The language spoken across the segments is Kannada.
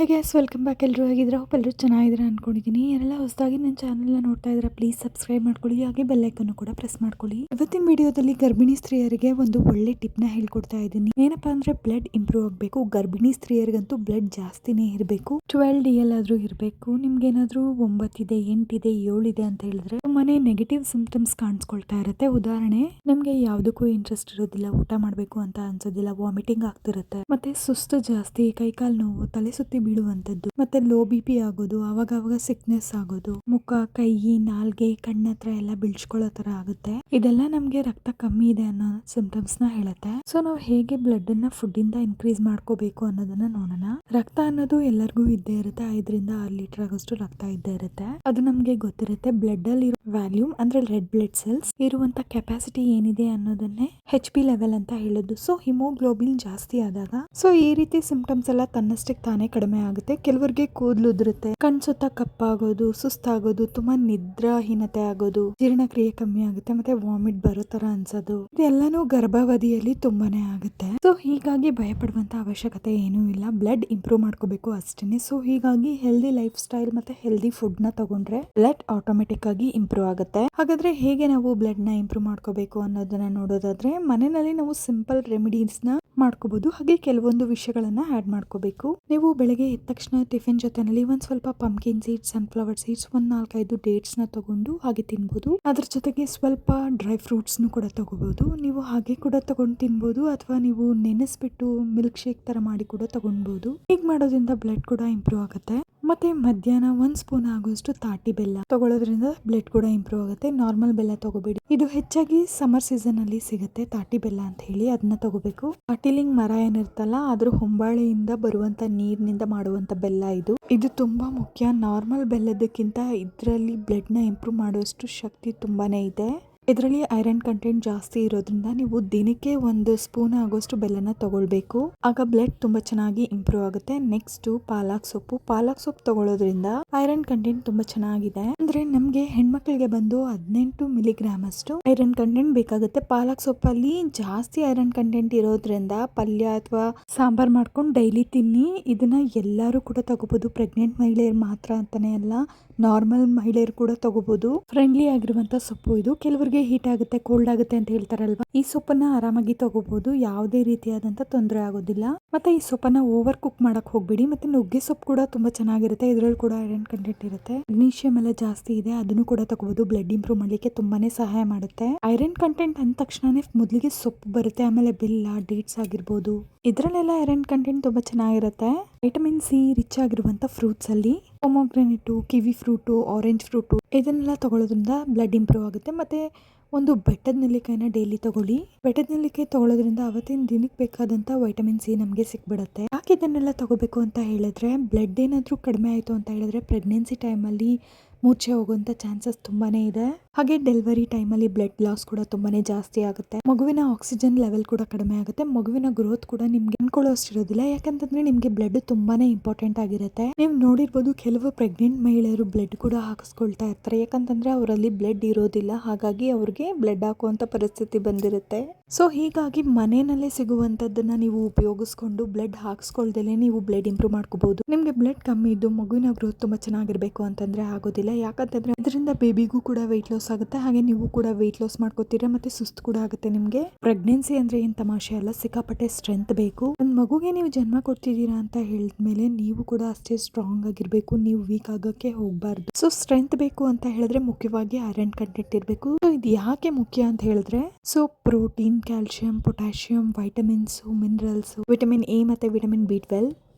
High guys, welcome back. ಎಲ್ಲರೂ ಹೇಗಿದ್ರೆ ಹೋಪ್ ಎಲ್ಲರೂ ಚೆನ್ನಾಗಿದ್ರೆ ಅನ್ಕೊಂಡಿದ್ದೀನಿ. ಯಾರೆಲ್ಲ ಹೊಸದಾಗಿ ನನ್ನ ಚಾನಲ್ನ ನೋಡ್ತಾ ಇದ್ರೆ ಪ್ಲೀಸ್ ಸಬ್ಸ್ಕ್ರೈಬ್ ಮಾಡ್ಕೊಳ್ಳಿ, ಹಾಗೆ ಬೆಲ್ ಐಕನ್ ಕೂಡ ಪ್ರೆಸ್ ಮಾಡ್ಕೊಳ್ಳಿ. ಇವತ್ತಿನ ವಿಡಿಯೋದಲ್ಲಿ ಗರ್ಭಿಣಿ ಸ್ತ್ರೀಯರಿಗೆ ಒಂದು ಒಳ್ಳೆ ಟಿಪ್ನ ಹೇಳ್ಕೊಡ್ತಾ ಇದ್ದೀನಿ. ಏನಪ್ಪಾ ಅಂದ್ರೆ ಬ್ಲಡ್ ಇಂಪ್ರೂವ್ ಆಗಬೇಕು. ಗರ್ಭಿಣಿ ಸ್ತ್ರೀಯರಿಗಂತೂ ಬ್ಲಡ್ ಜಾಸ್ತಿನೇ ಇರಬೇಕು. 12 DL ಆದ್ರೂ ಇರಬೇಕು. ನಿಮ್ಗೆ ಏನಾದ್ರೂ 9 ಇದೆ, 8 ಇದೆ, 7 ಇದೆ ಅಂತ ಹೇಳಿದ್ರೆ ತುಂಬಾನೇ ನೆಗೆಟಿವ್ ಸಿಂಪ್ಟಮ್ಸ್ ಕಾಣಿಸ್ಕೊಳ್ತಾ ಇರುತ್ತೆ. ಉದಾಹರಣೆ, ನಿಮ್ಗೆ ಯಾವ್ದಕ್ಕೂ ಇಂಟ್ರೆಸ್ಟ್ ಇರೋದಿಲ್ಲ, ಊಟ ಮಾಡ್ಬೇಕು ಅಂತ ಅನ್ಸೋದಿಲ್ಲ, ವಾಮಿಟಿಂಗ್ ಆಗ್ತಿರುತ್ತೆ, ಮತ್ತೆ ಸುಸ್ತು ಜಾಸ್ತಿ, ಕೈಕಾಲು ನೋವು, ತಲೆ ಸುತ್ತಿ ಬೀಳುವಂತದ್ದು, ಮತ್ತೆ ಲೋ BP ಆಗೋದು, ಅವಾಗ ಸಿಕ್ನೆಸ್ ಆಗೋದು, ಮುಖ, ಕೈ, ನಾಲ್ಗೆ, ಕಣ್ಣತ್ರ ಎಲ್ಲ ಬಿಳ್ಸ್ಕೊಳ್ಳೋ ತರ ಆಗುತ್ತೆ. ಇದೆಲ್ಲ ನಮ್ಗೆ ರಕ್ತ ಕಮ್ಮಿ ಇದೆ ಅನ್ನೋ ಸಿಂಪ್ಟಮ್ಸ್ ನ ಹೇಳುತ್ತೆ. ಸೊ ನಾವು ಹೇಗೆ ಬ್ಲಡ್ ಅನ್ನ ಫುಡ್ ಇಂದ ಇನ್ಕ್ರೀಸ್ ಮಾಡ್ಕೋಬೇಕು ಅನ್ನೋದನ್ನ ನೋಡೋಣ. ರಕ್ತ ಅನ್ನೋದು ಎಲ್ಲರಿಗೂ ಇದ್ದೇ ಇರುತ್ತೆ. 5 ರಿಂದ 6 ಲೀಟರ್ ಆಗೋಷ್ಟು ರಕ್ತ ಇದ್ದೇ ಇರುತ್ತೆ. ಅದು ನಮ್ಗೆ ಗೊತ್ತಿರುತ್ತೆ. ಬ್ಲಡ್ ಅಲ್ಲಿ ಇರೋ ವ್ಯಾಲ್ಯೂಮ್ ಅಂದ್ರೆ ರೆಡ್ ಬ್ಲಡ್ ಸೆಲ್ಸ್ ಇರುವಂತ ಕೆಪಾಸಿಟಿ ಏನಿದೆ ಅನ್ನೋದನ್ನೇ HP ಲೆವೆಲ್ ಅಂತ ಹೇಳೋದು. ಸೊ ಹಿಮೋಗ್ಲೋಬಿನ್ ಜಾಸ್ತಿ ಆದಾಗ ಸೊ ಈ ರೀತಿ ಸಿಂಪ್ಟಮ್ಸ್ ಎಲ್ಲ ತನ್ನಷ್ಟಕ್ಕೆ ತಾನೇ ಕಡಿಮೆ ಆಗುತ್ತೆ. ಕೆಲವರಿಗೆ ಕೂದಲು ಉದುರುತ್ತೆ, ಕಣ್ಸುತ್ತ ಕಪ್ಪಾಗೋದು, ಸುಸ್ತಾಗೋದು, ತುಂಬಾ ನಿದ್ರಾಹೀನತೆ ಆಗೋದು, ಜೀರ್ಣಕ್ರಿಯೆ ಕಮ್ಮಿ ಆಗುತ್ತೆ, ಮತ್ತೆ ವಾಮಿಟ್ ಬರೋ ತರ ಅನ್ಸೋದು, ಇದೆಲ್ಲಾನು ಗರ್ಭಾವಧಿಯಲ್ಲಿ ತುಂಬಾನೇ ಆಗುತ್ತೆ. ಸೊ ಹೀಗಾಗಿ ಭಯ ಪಡುವಂತ ಅವಶ್ಯಕತೆ ಏನೂ ಇಲ್ಲ. ಬ್ಲಡ್ ಇಂಪ್ರೂವ್ ಮಾಡ್ಕೋಬೇಕು ಅಷ್ಟೇನೆ. ಸೊ ಹೀಗಾಗಿ ಹೆಲ್ದಿ ಲೈಫ್ ಸ್ಟೈಲ್ ಮತ್ತೆ ಹೆಲ್ದಿ ಫುಡ್ ನ ತಗೊಂಡ್ರೆ ಬ್ಲಡ್ ಆಟೋಮೆಟಿಕ್ ಆಗಿ ಇಂಪ್ರೂವ್ ಆಗುತ್ತೆ. ಹಾಗಾದ್ರೆ ಹೇಗೆ ನಾವು ಬ್ಲಡ್ ನ ಇಂಪ್ರೂವ್ ಮಾಡ್ಕೋಬೇಕು ಅನ್ನೋದನ್ನ ನೋಡೋದಾದ್ರೆ, ಮನೆಯಲ್ಲಿ ನಾವು ಸಿಂಪಲ್ ರೆಮಿಡೀಸ್ ನ ಮಾಡ್ಕೋಬಹುದು. ಹಾಗೆ ಕೆಲವೊಂದು ವಿಷಯಗಳನ್ನ ಆಡ್ ಮಾಡ್ಕೋಬೇಕು. ನೀವು ಬೆಳಗ್ಗೆ ಎದ್ದ ತಕ್ಷಣ ಟಿಫಿನ್ ಜೊತೆನಲ್ಲಿ ಒಂದ್ ಸ್ವಲ್ಪ ಪಂಪ್ಕಿನ್ ಸೀಡ್ಸ್, ಸನ್ಫ್ಲವರ್ ಸೀಡ್ಸ್, ಒಂದ್ 4-5 ಡೇಟ್ಸ್ ನ ತಗೊಂಡು ಹಾಗೆ ತಿನ್ಬಹುದು. ಅದ್ರ ಜೊತೆಗೆ ಸ್ವಲ್ಪ ಡ್ರೈ ಫ್ರೂಟ್ಸ್ ಕೂಡ ತಗೋಬಹುದು. ನೀವು ಹಾಗೆ ಕೂಡ ತಗೊಂಡು ತಿನ್ಬಹುದು, ಅಥವಾ ನೀವು ನೆನೆಸ್ಬಿಟ್ಟು ಮಿಲ್ಕ್ ಶೇಕ್ ತರ ಮಾಡಿ ಕೂಡ ತಗೊಳ್ಬಹುದು. ಹೀಗೆ ಮಾಡೋದ್ರಿಂದ ಬ್ಲಡ್ ಕೂಡ ಇಂಪ್ರೂವ್ ಆಗುತ್ತೆ. ಮತ್ತೆ ಮಧ್ಯಾಹ್ನ 1 ಸ್ಪೂನ್ ಆಗುವಷ್ಟು ತಾಟಿ ಬೆಲ್ಲ ತಗೊಳ್ಳೋದ್ರಿಂದ ಬ್ಲಡ್ ಕೂಡ ಇಂಪ್ರೂವ್ ಆಗುತ್ತೆ. ನಾರ್ಮಲ್ ಬೆಲ್ಲ ತಗೋಬೇಡಿ. ಇದು ಹೆಚ್ಚಾಗಿ ಸಮ್ಮರ್ ಸೀಸನ್ ಅಲ್ಲಿ ಸಿಗುತ್ತೆ, ತಾಟಿ ಬೆಲ್ಲ ಅಂತ ಹೇಳಿ, ಅದನ್ನ ತಗೋಬೇಕು. ಪಾಟಿಲಿಂಗ್ ಮರ ಏನಿರ್ತಲ್ಲ, ಅದ್ರ ಹೊಂಬಾಳೆಯಿಂದ ಬರುವಂತ ನೀರಿನಿಂದ ಮಾಡುವಂತ ಬೆಲ್ಲ ಇದು ತುಂಬಾ ಮುಖ್ಯ. ನಾರ್ಮಲ್ ಬೆಲ್ಲದಕ್ಕಿಂತ ಇದರಲ್ಲಿ ಬ್ಲಡ್ ನ ಇಂಪ್ರೂವ್ ಮಾಡುವಷ್ಟು ಶಕ್ತಿ ತುಂಬಾನೇ ಇದೆ. ಇದರಲ್ಲಿ ಐರನ್ ಕಂಟೆಂಟ್ ಜಾಸ್ತಿ ಇರೋದ್ರಿಂದ ನೀವು ದಿನಕ್ಕೆ 1 ಸ್ಪೂನ್ ಆಗೋಷ್ಟು ಬೆಲ್ಲನ ತಗೊಳ್ಬೇಕು. ಆಗ ಬ್ಲಡ್ ತುಂಬಾ ಚೆನ್ನಾಗಿ ಇಂಪ್ರೂವ್ ಆಗುತ್ತೆ. ನೆಕ್ಸ್ಟ್ ಪಾಲಕ್ ಸೊಪ್ಪು ತಗೊಳ್ಳೋದ್ರಿಂದ ಐರನ್ ಕಂಟೆಂಟ್ ತುಂಬಾ ಚೆನ್ನಾಗಿದೆ. ಅಂದ್ರೆ ನಮ್ಗೆ ಹೆಣ್ಮಕ್ಳಿಗೆ ಬಂದು 18 ಮಿಲಿಗ್ರಾಮ್ ಅಷ್ಟು ಐರನ್ ಕಂಟೆಂಟ್ ಬೇಕಾಗುತ್ತೆ. ಪಾಲಕ್ ಸೊಪ್ಪಲ್ಲಿ ಜಾಸ್ತಿ ಐರನ್ ಕಂಟೆಂಟ್ ಇರೋದ್ರಿಂದ ಪಲ್ಯ ಅಥವಾ ಸಾಂಬಾರ್ ಮಾಡ್ಕೊಂಡು ಡೈಲಿ ತಿನ್ನಿ. ಇದನ್ನ ಎಲ್ಲರೂ ಕೂಡ ತಗೋಬಹುದು. ಪ್ರೆಗ್ನೆಂಟ್ ಮಹಿಳೆಯರು ಮಾತ್ರ ಅಂತಾನೆ ಅಲ್ಲ, ನಾರ್ಮಲ್ ಮಹಿಳೆಯರು ಕೂಡ ತಗೋಬಹುದು. ಫ್ರೆಂಡ್ಲಿ ಆಗಿರುವಂತ ಸೊಪ್ಪು ಇದು. ಕೆಲವರಿಗೆ ಹೀಟ್ ಆಗುತ್ತೆ, ಕೋಲ್ಡ್ ಆಗುತ್ತೆ ಅಂತ ಹೇಳ್ತಾರಲ್ವಾ, ಈ ಸೊಪ್ಪನ್ನ ಆರಾಮಾಗಿ ತಗೋಬಹುದು. ಯಾವುದೇ ರೀತಿಯಾದಂತ ತೊಂದರೆ ಆಗೋದಿಲ್ಲ. ಮತ್ತೆ ಈ ಸೊಪ್ಪನ್ನ ಓವರ್ ಕುಕ್ ಮಾಡಕ್ ಹೋಗ್ಬೇಡಿ. ಮತ್ತೆ ನುಗ್ಗೆ ಸೊಪ್ಪು ಕೂಡ ತುಂಬಾ ಚೆನ್ನಾಗಿರುತ್ತೆ. ಇದ್ರಲ್ಲಿ ಕೂಡ ಐರನ್ ಕಂಟೆಂಟ್ ಇರುತ್ತೆ. ಮೆಗ್ನೀಷಿಯಂ ಎಲ್ಲ ಜಾಸ್ತಿ ಇದೆ, ಅದನ್ನು ಕೂಡ ತಗೋಬಹುದು. ಬ್ಲಡ್ ಇಂಪ್ರೂವ್ ಮಾಡ್ಲಿಕ್ಕೆ ತುಂಬಾನೇ ಸಹಾಯ ಮಾಡುತ್ತೆ. ಐರನ್ ಕಂಟೆಂಟ್ ಅಂದ ತಕ್ಷಣನೇ ಮೊದಲಿಗೆ ಸೊಪ್ಪು ಬರುತ್ತೆ, ಆಮೇಲೆ ಬೆಲ್ಲ, ಡೇಟ್ಸ್ ಆಗಿರ್ಬೋದು, ಇದ್ರಲ್ಲೆಲ್ಲ ಐರನ್ ಕಂಟೆಂಟ್ ತುಂಬಾ ಚೆನ್ನಾಗಿರುತ್ತೆ. ವಿಟಮಿನ್ C ರಿಚ್ ಆಗಿರುವಂತ ಫ್ರೂಟ್ಸ್ ಅಲ್ಲಿ ಪೊಮೊಗ್ರಾನೇಟು, ಕಿವಿ ಫ್ರೂಟು, ಆರೆಂಜ್ ಫ್ರೂಟು ಇದನ್ನೆಲ್ಲ ತಗೊಳ್ಳೋದ್ರಿಂದ ಬ್ಲಡ್ ಇಂಪ್ರೂವ್ ಆಗುತ್ತೆ. ಮತ್ತೆ ಒಂದು ಬೆಟ್ಟದ ನೆಲ್ಲಿಕಾಯಿನ ಡೈಲಿ ತಗೊಳ್ಳಿ. ಬೆಟ್ಟದ ನೆಲ್ಲಿಕಾಯಿ ತಗೊಳ್ಳೋದ್ರಿಂದ ಅವತ್ತಿನ ದಿನಕ್ಕೆ ಬೇಕಾದಂತ ವಿಟಮಿನ್ C ನಮಗೆ ಸಿಕ್ಬಿಡುತ್ತೆ. ಯಾಕೆ ಇದನ್ನೆಲ್ಲ ತಗೋಬೇಕು ಅಂತ ಹೇಳಿದ್ರೆ, ಬ್ಲಡ್ ಏನಾದ್ರೂ ಕಡಿಮೆ ಆಯ್ತು ಅಂತ ಹೇಳಿದ್ರೆ ಪ್ರೆಗ್ನೆನ್ಸಿ ಟೈಮಲ್ಲಿ ಮೂರ್ಛೆ ಹೋಗುವಂತ ಚಾನ್ಸಸ್ ತುಂಬಾನೇ ಇದೆ. ಹಾಗೆ ಡೆಲಿವರಿ ಟೈಮಲ್ಲಿ ಬ್ಲಡ್ ಲಾಸ್ ಕೂಡ ತುಂಬಾನೇ ಜಾಸ್ತಿ ಆಗುತ್ತೆ. ಮಗುವಿನ ಆಕ್ಸಿಜನ್ ಲೆವೆಲ್ ಕೂಡ ಕಡಿಮೆ ಆಗುತ್ತೆ. ಮಗುವಿನ ಗ್ರೋತ್ ಕೂಡ ನಿಮ್ಗೆ ಅನ್ಕೊಳ್ಳೋಷ್ಟಿರೋದಿಲ್ಲ. ಯಾಕಂತಂದ್ರೆ ನಿಮ್ಗೆ ಬ್ಲಡ್ ತುಂಬಾನೇ ಇಂಪಾರ್ಟೆಂಟ್ ಆಗಿರುತ್ತೆ. ನೀವು ನೋಡಿರ್ಬೋದು, ಕೆಲವು ಪ್ರೆಗ್ನೆಂಟ್ ಮಹಿಳೆಯರು ಬ್ಲಡ್ ಕೂಡ ಹಾಕಿಸ್ಕೊಳ್ತಾ ಇರ್ತಾರೆ. ಯಾಕಂತಂದ್ರೆ ಅವರಲ್ಲಿ ಬ್ಲಡ್ ಇರೋದಿಲ್ಲ, ಹಾಗಾಗಿ ಅವ್ರಿಗೆ ಬ್ಲಡ್ ಹಾಕುವಂತ ಪರಿಸ್ಥಿತಿ ಬಂದಿರುತ್ತೆ. ಸೊ ಹೀಗಾಗಿ ಮನೆಯಲ್ಲೇ ಸಿಗುವಂತದ್ದನ್ನ ನೀವು ಉಪಯೋಗಿಸ್ಕೊಂಡು ಬ್ಲಡ್ ಹಾಕಿಸ್ಕೊಳ್ದೇನೆ ನೀವು ಬ್ಲಡ್ ಇಂಪ್ರೂವ್ ಮಾಡ್ಕೋಬಹುದು. ನಿಮ್ಗೆ ಬ್ಲಡ್ ಕಮ್ಮಿ ಇದ್ದು ಮಗುವಿನ ಗ್ರೋತ್ ತುಂಬಾ ಚೆನ್ನಾಗಿರ್ಬೇಕು ಅಂತಂದ್ರೆ ಆಗೋದಿಲ್ಲ. ಯಾಕಂತಂದ್ರೆ ಇದರಿಂದ ಬೇಬಿಗೂ ಕೂಡ ವೆಯ್ಟ್ ಲಾಸ್ ಆಗುತ್ತೆ, ಹಾಗೆ ನೀವು ಕೂಡ ವೆಯ್ಟ್ ಲಾಸ್ ಮಾಡ್ಕೋತೀರಾ, ಮತ್ತೆ ಸುಸ್ತು ಕೂಡ ಆಗುತ್ತೆ. ನಿಮ್ಗೆ ಪ್ರೆಗ್ನೆನ್ಸಿ ಅಂದ್ರೆ ಏನ್ ತಮಾಷೆ ಅಲ್ಲ, ಸಿಕ್ಕಾಪಟ್ಟೆ ಸ್ಟ್ರೆಂತ್ ಬೇಕು. ಒಂದ್ ಮಗುಗೆ ನೀವು ಜನ್ಮ ಕೊಡ್ತಿದ್ದೀರಾ ಅಂತ ಹೇಳಿದ್ಮೇಲೆ ನೀವು ಕೂಡ ಅಷ್ಟೇ ಸ್ಟ್ರಾಂಗ್ ಆಗಿರ್ಬೇಕು. ನೀವು ವೀಕ್ ಆಗಕ್ಕೆ ಹೋಗ್ಬಾರ್ದು. ಸೊ ಸ್ಟ್ರೆಂತ್ ಬೇಕು ಅಂತ ಹೇಳಿದ್ರೆ ಮುಖ್ಯವಾಗಿ ಐರನ್ ಕಂಟೆಂಟ್ ಇರಬೇಕು. ಸೊ ಇದು ಯಾಕೆ ಮುಖ್ಯ ಅಂತ ಹೇಳಿದ್ರೆ, so protein, calcium, potassium, vitamins, minerals, vitamin A ಮತ್ತೆ ವಿಟಮಿನ್ B12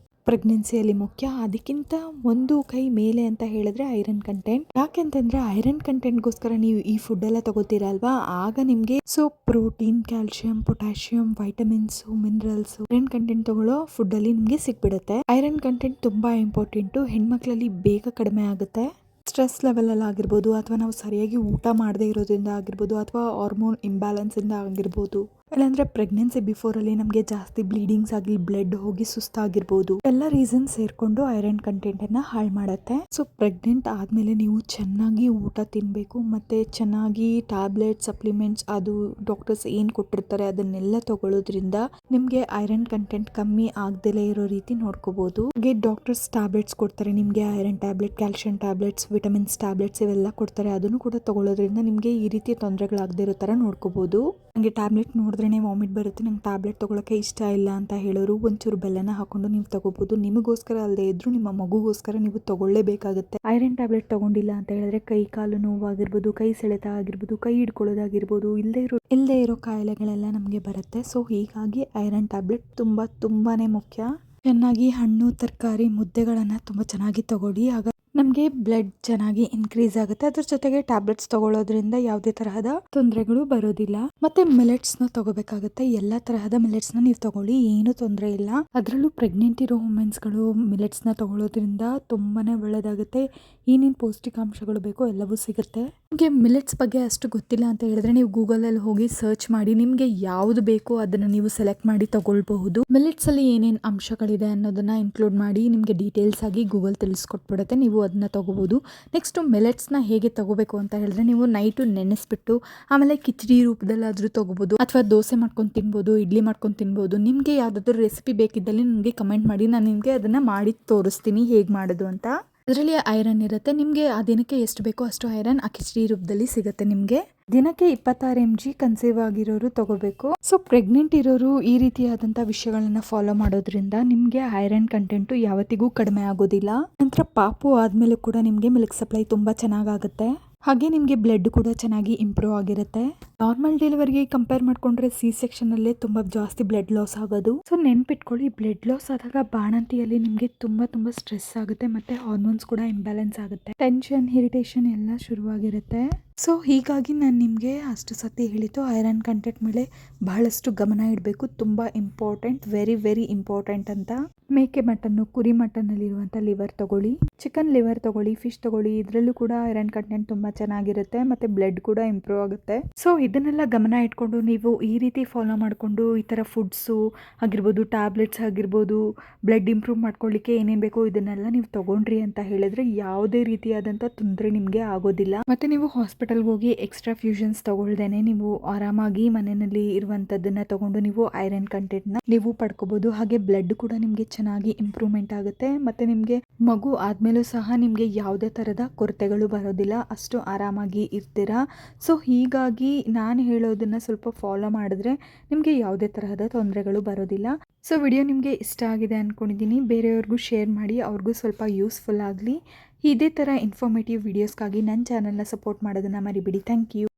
ಪ್ರೆಗ್ನೆನ್ಸಿಯಲ್ಲಿ ಮುಖ್ಯ. ಅದಕ್ಕಿಂತ ಒಂದು ಕೈ ಮೇಲೆ ಅಂತ ಹೇಳಿದ್ರೆ ಐರನ್ ಕಂಟೆಂಟ್. ಯಾಕೆಂತಂದ್ರೆ ಐರನ್ ಕಂಟೆಂಟ್ಗೋಸ್ಕರ ನೀವು ಈ ಫುಡ್ ಎಲ್ಲ ತಗೋತೀರಲ್ವಾ, ಆಗ ನಿಮ್ಗೆ so protein, calcium, potassium, vitamins, minerals, iron content ತಗೊಳ್ಳೋ ಫುಡ್ ಅಲ್ಲಿ ನಿಮ್ಗೆ ಸಿಕ್ಬಿಡುತ್ತೆ. ಐರನ್ ಕಂಟೆಂಟ್ ತುಂಬಾ ಇಂಪಾರ್ಟೆಂಟ್. ಹೆಣ್ಮಕ್ಳಲ್ಲಿ ಬೇಗ ಕಡಿಮೆ ಆಗುತ್ತೆ. ಸ್ಟ್ರೆಸ್ ಲೆವೆಲ್ ಅಲ್ಲಿ ಆಗಿರ್ಬೋದು, ಅಥವಾ ನಾವು ಸರಿಯಾಗಿ ಊಟ ಮಾಡದೇ ಇರೋದ್ರಿಂದ ಆಗಿರ್ಬೋದು, ಅಥವಾ ಹಾರ್ಮೋನ್ ಇಂಬ್ಯಾಲೆನ್ಸ್ ಇಂದ ಆಗಿರ್ಬೋದು, ಇಲ್ಲಾಂದ್ರೆ ಪ್ರೆಗ್ನೆನ್ಸಿ ಬಿಫೋರಲ್ಲಿ ನಮಗೆ ಜಾಸ್ತಿ ಬ್ಲೀಡಿಂಗ್ಸ್ ಆಗಿ ಬ್ಲಡ್ ಹೋಗಿ ಸುಸ್ತಾಗಿರ್ಬೋದು. ಎಲ್ಲ ರೀಸನ್ ಸೇರ್ಕೊಂಡು ಐರನ್ ಕಂಟೆಂಟ್ ಅನ್ನ ಹಾಳು ಮಾಡುತ್ತೆ. ಸೊ ಪ್ರೆಗ್ನೆಂಟ್ ಆದ್ಮೇಲೆ ನೀವು ಚೆನ್ನಾಗಿ ಊಟ ತಿನ್ಬೇಕು, ಮತ್ತೆ ಚೆನ್ನಾಗಿ ಟ್ಯಾಬ್ಲೆಟ್ ಸಪ್ಲಿಮೆಂಟ್ಸ್ ಅದು ಡಾಕ್ಟರ್ಸ್ ಏನ್ ಕೊಟ್ಟಿರ್ತಾರೆ ಅದನ್ನೆಲ್ಲ ತಗೊಳ್ಳೋದ್ರಿಂದ ನಿಮ್ಗೆ ಐರನ್ ಕಂಟೆಂಟ್ ಕಮ್ಮಿ ಆಗದಲೇ ಇರೋ ರೀತಿ ನೋಡ್ಕೋಬಹುದು. ಹಾಗೆ ಡಾಕ್ಟರ್ಸ್ ಟ್ಯಾಬ್ಲೆಟ್ಸ್ ಕೊಡ್ತಾರೆ ನಿಮ್ಗೆ, iron tablet, calcium tablets, vitamins tablets ಇವೆಲ್ಲ ಕೊಡ್ತಾರೆ. ಅದನ್ನು ಕೂಡ ತಗೊಳ್ಳೋದ್ರಿಂದ ನಿಮ್ಗೆ ಈ ರೀತಿ ತೊಂದರೆಗಳಾಗದೇ ಇರೋ ತರ ನೋಡ್ಕೋಬಹುದು. ನಂಗೆ ಟ್ಯಾಬ್ಲೆಟ್ ನೋಡಿದ್ರೇನೆ ವಾಮಿಟ್ ಬರುತ್ತೆ, ನಂಗೆ ಟ್ಯಾಬ್ಲೆಟ್ ತಗೊಳಕ್ಕೆ ಇಷ್ಟ ಇಲ್ಲ ಅಂತ ಹೇಳೋರು ಒಂಚೂರು ಬೆಲ್ಲನ ಹಾಕೊಂಡು ನೀವು ತಗೋಬಹುದು. ನಿಮಗೋಸ್ಕರ ಅಲ್ಲದೆ ಇದ್ರೂ ನಿಮ್ಮ ಮಗುಗೋಸ್ಕರ ನೀವು ತಗೊಳ್ಳೇಬೇಕಾಗುತ್ತೆ. ಐರನ್ ಟ್ಯಾಬ್ಲೆಟ್ ತಗೊಂಡಿಲ್ಲ ಅಂತ ಹೇಳಿದ್ರೆ ಕೈ ಕಾಲು ನೋವಾಗಿರ್ಬೋದು, ಕೈ ಸೆಳೆತ ಆಗಿರ್ಬೋದು, ಕೈ ಹಿಡ್ಕೊಳ್ಳೋದಾಗಿರ್ಬೋದು, ಇಲ್ಲದೆ ಇರೋ ಕಾಯಿಲೆಗಳೆಲ್ಲ ನಮಗೆ ಬರುತ್ತೆ. ಸೊ ಹೀಗಾಗಿ ಐರನ್ ಟ್ಯಾಬ್ಲೆಟ್ ತುಂಬಾನೇ ಮುಖ್ಯ. ಚೆನ್ನಾಗಿ ಹಣ್ಣು ತರಕಾರಿ ಮುದ್ದೆಗಳನ್ನ ತುಂಬಾ ಚೆನ್ನಾಗಿ ತಗೊಳ್ಳಿ, ಆಗ ನಮಗೆ ಬ್ಲಡ್ ಚೆನ್ನಾಗಿ ಇನ್ಕ್ರೀಸ್ ಆಗುತ್ತೆ. ಅದ್ರ ಜೊತೆಗೆ ಟ್ಯಾಬ್ಲೆಟ್ಸ್ ತಗೊಳ್ಳೋದ್ರಿಂದ ಯಾವುದೇ ತರಹದ ತೊಂದರೆಗಳು ಬರೋದಿಲ್ಲ. ಮತ್ತೆ ಮಿಲೆಟ್ಸ್ ನ ತಗೋಬೇಕಾಗುತ್ತೆ. ಎಲ್ಲಾ ತರಹದ ಮಿಲೆಟ್ಸ್ ನ ನೀವು ತಗೊಳ್ಳಿ, ಏನು ತೊಂದರೆ ಇಲ್ಲ. ಅದರಲ್ಲೂ ಪ್ರೆಗ್ನೆಂಟ್ ಇರೋ ವುಮೆನ್ಸ್ ಗಳು ಮಿಲೆಟ್ಸ್ ನ ತಗೊಳ್ಳೋದ್ರಿಂದ ತುಂಬಾನೇ ಒಳ್ಳೇದಾಗುತ್ತೆ. ಏನೇನು ಪೌಷ್ಟಿಕಾಂಶಗಳು ಬೇಕೋ ಎಲ್ಲವೂ ಸಿಗುತ್ತೆ. ನಿಮಗೆ ಮಿಲೆಟ್ಸ್ ಬಗ್ಗೆ ಅಷ್ಟು ಗೊತ್ತಿಲ್ಲ ಅಂತ ಹೇಳಿದ್ರೆ ನೀವು ಗೂಗಲ್ ಅಲ್ಲಿ ಹೋಗಿ ಸರ್ಚ್ ಮಾಡಿ ನಿಮ್ಗೆ ಯಾವ್ದು ಬೇಕೋ ಅದನ್ನ ನೀವು ಸೆಲೆಕ್ಟ್ ಮಾಡಿ ತಗೊಳ್ಬಹುದು. ಮಿಲೆಟ್ಸ್ ಅಲ್ಲಿ ಏನೇನು ಅಂಶಗಳಿದೆ ಅನ್ನೋದನ್ನ ಇನ್ಕ್ಲೂಡ್ ಮಾಡಿ ನಿಮ್ಗೆ ಡೀಟೇಲ್ಸ್ ಆಗಿ ಗೂಗಲ್ ತಿಳಿಸ್ಕೊಟ್ಬಿಡುತ್ತೆ. ನೀವು ಅದನ್ನ ತಗೋಬಹುದು. ನೆಕ್ಸ್ಟ್ ಮಿಲೆಟ್ಸ್ ನ ಹೇಗೆ ತಗೋಬೇಕು ಅಂತ ಹೇಳಿದ್ರೆ ನೀವು ನೈಟು ನೆನೆಸ್ಬಿಟ್ಟು ಆಮೇಲೆ ಕಿಚಡಿ ರೂಪದಲ್ಲಾದ್ರೂ ತಗೋಬಹುದು, ಅಥವಾ ದೋಸೆ ಮಾಡ್ಕೊಂಡು ತಿನ್ಬೋದು, ಇಡ್ಲಿ ಮಾಡ್ಕೊಂಡು ತಿನ್ಬೋದು. ನಿಮ್ಗೆ ಯಾವ್ದಾದ್ರು ರೆಸಿಪಿ ಬೇಕಿದ್ದಲ್ಲಿ ನನಗೆ ಕಮೆಂಟ್ ಮಾಡಿ, ನಾನು ನಿಮ್ಗೆ ಅದನ್ನ ಮಾಡಿ ತೋರಿಸ್ತೀನಿ ಹೇಗೆ ಮಾಡೋದು ಅಂತ. ಅದರಲ್ಲಿ ಐರನ್ ಇರುತ್ತೆ. ನಿಮಗೆ ಆ ದಿನಕ್ಕೆ ಎಷ್ಟು ಬೇಕೋ ಅಷ್ಟು ಐರನ್ ಆ ಕಿಚಡಿ ರೂಪದಲ್ಲಿ ಸಿಗುತ್ತೆ. ನಿಮಗೆ ದಿನಕ್ಕೆ 26 mg ಕನ್ಸೀವ್ ಆಗಿರೋರು ತಗೋಬೇಕು. ಸೊ ಪ್ರೆಗ್ನೆಂಟ್ ಇರೋರು ಈ ರೀತಿಯಾದಂಥ ವಿಷಯಗಳನ್ನ ಫಾಲೋ ಮಾಡೋದ್ರಿಂದ ನಿಮಗೆ ಐರನ್ ಕಂಟೆಂಟು ಯಾವತ್ತಿಗೂ ಕಡಿಮೆ ಆಗೋದಿಲ್ಲ. ನಂತರ ಪಾಪು ಆದ್ಮೇಲೆ ಕೂಡ ನಿಮಗೆ ಮಿಲ್ಕ್ ಸಪ್ಲೈ ತುಂಬಾ ಚೆನ್ನಾಗಾಗುತ್ತೆ. ಹಾಗೆ ನಿಮಗೆ ಬ್ಲಡ್ ಕೂಡ ಚೆನ್ನಾಗಿ ಇಂಪ್ರೂವ್ ಆಗಿರುತ್ತೆ. ನಾರ್ಮಲ್ ಡೆಲಿವರಿಗೆ ಕಂಪೇರ್ ಮಾಡ್ಕೊಂಡ್ರೆ ಸಿ ಸೆಕ್ಷನ್ ಅಲ್ಲೇ ತುಂಬಾ ಜಾಸ್ತಿ ಬ್ಲಡ್ ಲಾಸ್ ಆಗೋದು. ಸೊ ನೆನ್ಪಿಟ್ಕೊಳ್ಳಿ, ಬ್ಲಡ್ ಲಾಸ್ ಆದಾಗ ಬಾಣಂತಿಯಲ್ಲಿ ನಿಮಗೆ ತುಂಬಾ ಸ್ಟ್ರೆಸ್ ಆಗುತ್ತೆ, ಮತ್ತೆ ಹಾರ್ಮೋನ್ಸ್ ಕೂಡ ಇಂಬ್ಯಾಲೆನ್ಸ್ ಆಗುತ್ತೆ, ಟೆನ್ಷನ್, ಇರಿಟೇಷನ್ ಎಲ್ಲ ಶುರುವಾಗಿರುತ್ತೆ. ಸೊ ಹೀಗಾಗಿ ನಾನು ನಿಮಗೆ ಅಷ್ಟು ಸತಿ ಹೇಳಿದ್ದು ಐರನ್ ಕಂಟೆಂಟ್ ಮೇಲೆ ಬಹಳಷ್ಟು ಗಮನ ಇಡಬೇಕು. ತುಂಬಾ ಇಂಪಾರ್ಟೆಂಟ್, ವೆರಿ ಇಂಪಾರ್ಟೆಂಟ್ ಅಂತ. ಮೇಕೆ ಮಟನ್ನು, ಕುರಿ ಮಟನ್ನಲ್ಲಿರುವಂಥ ಲಿವರ್ ತಗೊಳ್ಳಿ, ಚಿಕನ್ ಲಿವರ್ ತಗೊಳ್ಳಿ, ಫಿಶ್ ತಗೊಳ್ಳಿ. ಇದರಲ್ಲೂ ಕೂಡ ಐರನ್ ಕಂಟೆಂಟ್ ತುಂಬಾ ಚೆನ್ನಾಗಿರುತ್ತೆ, ಮತ್ತೆ ಬ್ಲಡ್ ಕೂಡ ಇಂಪ್ರೂವ್ ಆಗುತ್ತೆ. ಸೊ ಇದನ್ನೆಲ್ಲ ಗಮನ ಇಟ್ಕೊಂಡು ನೀವು ಈ ರೀತಿ ಫಾಲೋ ಮಾಡಿಕೊಂಡು ಈ ಥರ ಫುಡ್ಸು ಆಗಿರ್ಬೋದು, ಟ್ಯಾಬ್ಲೆಟ್ಸ್ ಆಗಿರ್ಬೋದು, ಬ್ಲಡ್ ಇಂಪ್ರೂವ್ ಮಾಡ್ಕೊಳ್ಳಿಕ್ಕೆ ಏನೇನು ಬೇಕೋ ಇದನ್ನೆಲ್ಲ ನೀವು ತಗೊಂಡ್ರಿ ಅಂತ ಹೇಳಿದ್ರೆ ಯಾವುದೇ ರೀತಿಯಾದಂಥ ತೊಂದರೆ ನಿಮಗೆ ಆಗೋದಿಲ್ಲ. ಮತ್ತೆ ನೀವು ಹಾಸ್ಪಿಟಲ್ಗೆ ಹೋಗಿ ಎಕ್ಸ್ಟ್ರಾ ಫ್ಯೂಷನ್ಸ್ ತಗೊಳ್ದೇನೆ ನೀವು ಆರಾಮಾಗಿ ಮನೆಯಲ್ಲಿ ಇರುವಂಥದ್ದನ್ನ ತಗೊಂಡು ನೀವು ಐರನ್ ಕಂಟೆಂಟ್ನ ನೀವು ಪಡ್ಕೋಬಹುದು. ಹಾಗೆ ಬ್ಲಡ್ ಕೂಡ ನಿಮಗೆ ಚೆನ್ನಾಗಿ ಇಂಪ್ರೂವ್ಮೆಂಟ್ ಆಗುತ್ತೆ. ಮತ್ತೆ ನಿಮಗೆ ಮಗು ಆದ್ಮೇಲೂ ಸಹ ನಿಮಗೆ ಯಾವುದೇ ಥರದ ಕೊರತೆಗಳು ಬರೋದಿಲ್ಲ, ಅಷ್ಟು ಆರಾಮಾಗಿ ಇರ್ತೀರಾ. ಸೊ ಹೀಗಾಗಿ ನಾನು ಹೇಳೋದನ್ನ ಸ್ವಲ್ಪ ಫಾಲೋ ಮಾಡಿದ್ರೆ ನಿಮಗೆ ಯಾವುದೇ ತರಹದ ತೊಂದರೆಗಳು ಬರೋದಿಲ್ಲ. ಸೊ ವಿಡಿಯೋ ನಿಮಗೆ ಇಷ್ಟ ಆಗಿದೆ ಅಂದ್ಕೊಂಡಿದ್ದೀನಿ. ಬೇರೆಯವ್ರಿಗೂ ಶೇರ್ ಮಾಡಿ, ಅವ್ರಿಗೂ ಸ್ವಲ್ಪ ಯೂಸ್ಫುಲ್ ಆಗಲಿ. ಇದೇ ಥರ ಇನ್ಫಾರ್ಮೇಟಿವ್ ವಿಡಿಯೋಸ್ಗಾಗಿ ನನ್ನ ಚಾನಲ್ನ ಸಪೋರ್ಟ್ ಮಾಡೋದನ್ನು ಮರಿಬೇಡಿ. Thank you.